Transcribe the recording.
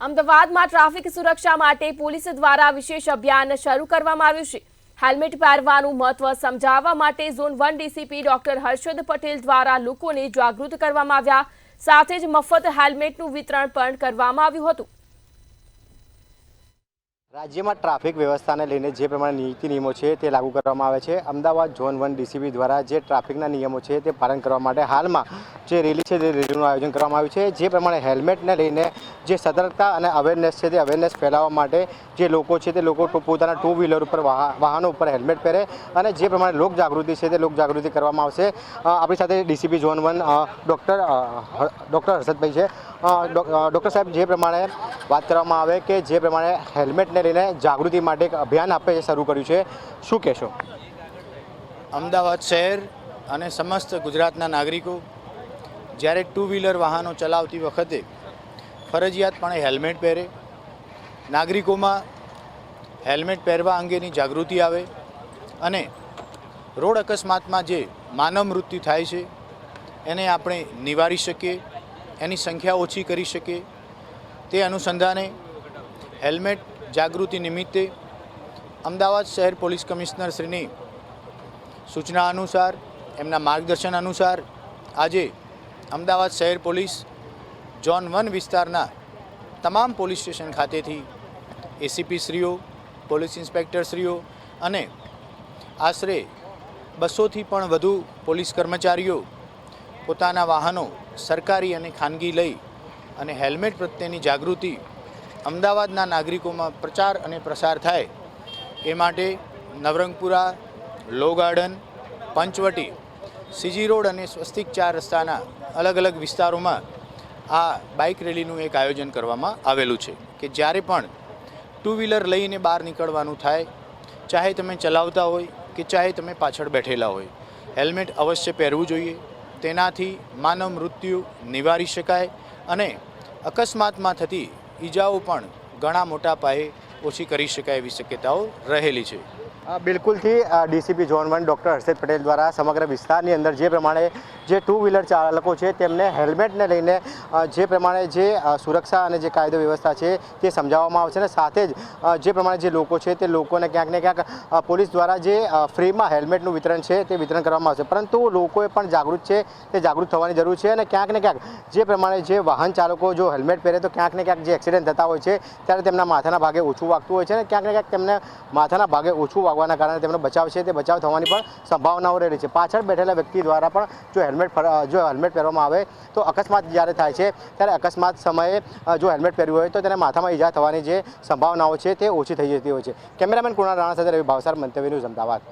અમદાવાદમાં ટ્રાફિક સુરક્ષા માટે પોલીસ દ્વારા વિશેષ અભિયાન શરૂ કરવામાં આવ્યું છે। હેલ્મેટ પહેરવાનું મહત્વ સમજાવવા માટે zone 1 DCP doctor Harshad Patel દ્વારા લોકોને જાગૃત કરવામાં આવ્યા। સાથે જ મફત હેલ્મેટનું વિતરણ પણ કરવામાં આવ્યું હતું। રાજ્યમાં ટ્રાફિક વ્યવસ્થાને લઈને જે પ્રમાણે નીતિ નિયમો છે તે લાગુ કરવામાં આવે છે। અમદાવાદ ઝોન 1 ડીસીપી દ્વારા જે ટ્રાફિકના નિયમો છે તે પાલન કરવા માટે હાલમાં જે રેલી છે તે રેલીનું આયોજન કરવામાં આવ્યું છે। જે પ્રમાણે હેલ્મેટને લઈને જે સતર્કતા અને અવેરનેસ છે તે અવેરનેસ ફેલાવવા માટે જે લોકો છે તે લોકો પોતાના ટુ વ્હીલર ઉપર વાહનો ઉપર હેલ્મેટ પહેરે અને જે પ્રમાણે લોક જાગૃતિ છે તે લોક જાગૃતિ કરવામાં આવશે। આપણી સાથે ડીસીપી ઝોન 1 ડૉક્ટર હર્ષદભાઈ છે। ડૉક્ટર સાહેબ, જે પ્રમાણે વાત કરવામાં આવે કે જે પ્રમાણે હેલ્મેટને લઈને જાગૃતિ માટે એક અભિયાન આપણે શરૂ કર્યું છે, શું કહેશો? અમદાવાદ શહેર અને સમસ્ત ગુજરાતના નાગરિકો જ્યારે ટુ વ્હીલર વાહનો ચલાવતી વખતે ફરજિયાતપણે હેલ્મેટ પહેરે, નાગરિકોમાં હેલ્મેટ પહેરવા અંગેની જાગૃતિ આવે અને રોડ અકસ્માતમાં જે માનવ મૃત્યુ થાય છે એને આપણે નિવારી શકીએ, એની સંખ્યા ઓછી કરી શકીએ, તે અનુસંધાને હેલ્મેટ જાગૃતિ નિમિત્તે અમદાવાદ શહેર પોલીસ કમિશનર શ્રીની સૂચના અનુસાર, એમના માર્ગદર્શન અનુસાર આજે અમદાવાદ શહેર પોલીસ ઝોન 1 વિસ્તારના તમામ પોલીસ સ્ટેશન ખાતેથી એસીપી શ્રીઓ, પોલીસ ઇન્સ્પેક્ટર શ્રીઓ અને આશરે 200થી પણ વધુ પોલીસ કર્મચારીઓ પોતાના વાહનો સરકારી અને ખાનગી લઈ અને હેલ્મેટ પ્રત્યેની જાગૃતિ અમદાવાદના નાગરિકોમાં પ્રચાર અને પ્રસાર થાય એ માટે નવરંગપુરા, લો ગાર્ડન, પંચવટી, સીજી રોડ અને સ્વસ્તિક 4 રસ્તાના અલગ અલગ વિસ્તારોમાં આ બાઇક રેલીનું એક આયોજન કરવામાં આવેલું છે કે જ્યારે પણ ટુ વ્હીલર લઈને બહાર નીકળવાનું થાય, ચાહે તમે ચલાવતા હોય કે ચાહે તમે પાછળ બેઠેલા હોય, હેલ્મેટ અવશ્ય પહેરવું જોઈએ। તેનાથી માનવ મૃત્યુ નિવારી શકાય અને અકસ્માતમાં થતી ઈજાઓ પણ ઘણા મોટા પાયે ઓછી કરી શકાય એવી શક્યતાઓ રહેલી છે। બિલકુલથી DCP zone 1 doctor Harshad Patel દ્વારા સમગ્ર વિસ્તારની અંદર જે પ્રમાણે જે ટુ વ્હીલર ચાલકો છે તેમને હેલ્મેટને લઈને જે પ્રમાણે જે સુરક્ષા અને જે કાયદો વ્યવસ્થા છે તે સમજાવવામાં આવશે અને સાથે જ જે પ્રમાણે જે લોકો છે તે લોકોને ક્યાંક ને ક્યાંક પોલીસ દ્વારા જે ફ્રીમાં હેલ્મેટનું વિતરણ છે તે વિતરણ કરવામાં આવશે। પરંતુ લોકોએ પણ જાગૃત છે તે જાગૃત થવાની જરૂર છે અને ક્યાંક ને ક્યાંક જે પ્રમાણે જે વાહન ચાલકો જો હેલ્મેટ પહેરે તો ક્યાંક ને ક્યાંક જે એક્સિડન્ટ થતા હોય છે ત્યારે તેમના માથાના ભાગે ઓછું વાગતું હોય છે અને ક્યાંક ને ક્યાંક તેમને માથાના ભાગે ઓછું વાગવાના કારણે તેમનો બચાવ છે તે બચાવ થવાની પણ સંભાવનાઓ રહેલી છે। પાછળ બેઠેલા વ્યક્તિ દ્વારા પણ જો હેલ્મેટ પહેરવામાં આવે તો અકસ્માત જ્યારે થાય છે ત્યારે અકસ્માત સમયે જો હેલ્મેટ પહેર્યું હોય તો તેને માથામાં ઈજા થવાની જે સંભાવનાઓ છે તે ઓછી થઈ જતી હોય છે। કેમેરામેન કુણાલ રાણા સાથે રવિ ભાવસાર, મંતવ્ય ન્યૂઝ, અમદાવાદ।